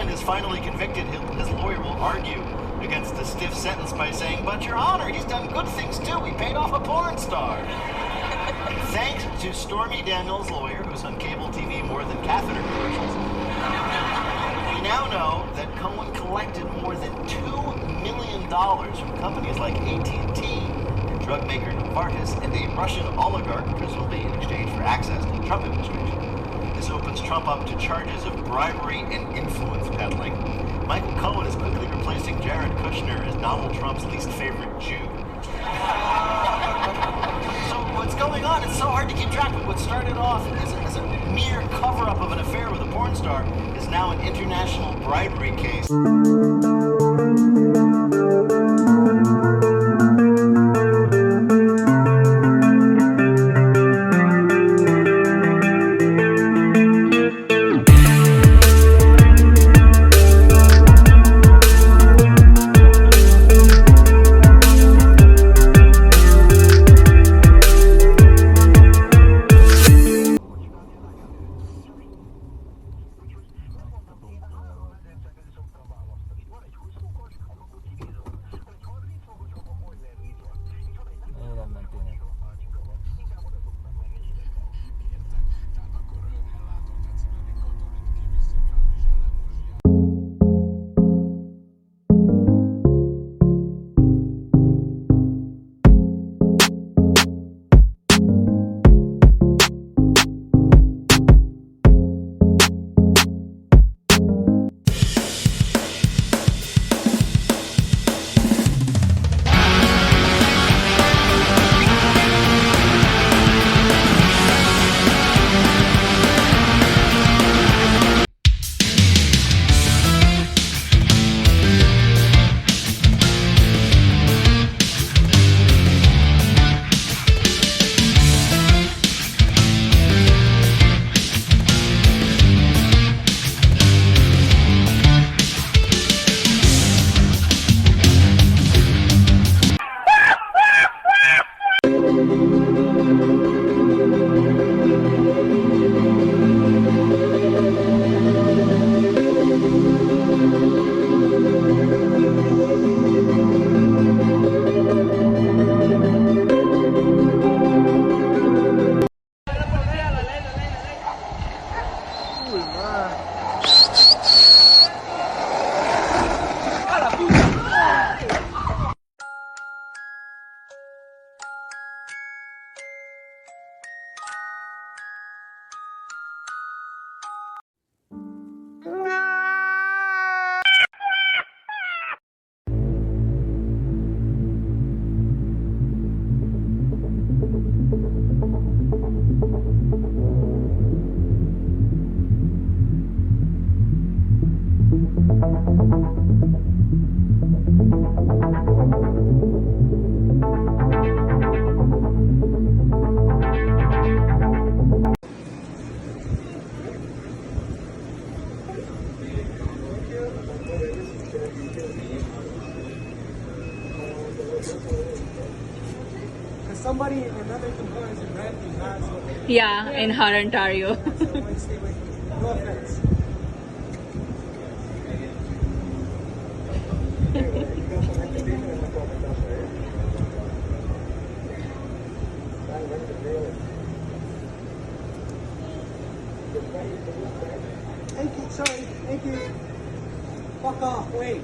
Cohen is finally convicted, his lawyer will argue against the stiff sentence by saying, "But Your Honor, he's done good things too. He paid off a porn star." Thanks to Stormy Daniels' lawyer, who's on cable TV more than catheter commercials, we now know that Cohen collected more than $2 million from companies like AT&T, drug maker Novartis, and a Russian oligarch, presumably in exchange for access to the Trump administration. This opens Trump up to charges of bribery and influence peddling. Michael Cohen is quickly replacing Jared Kushner as Donald Trump's least favorite Jew. So what's going on? It's so hard to keep track of. What started off as a mere cover-up of an affair with a porn star is now an international bribery case. Somebody, another component in Bradley has. Yeah, in Hutt, Ontario. No offense. Thank you, sorry, thank you. Fuck off, wait.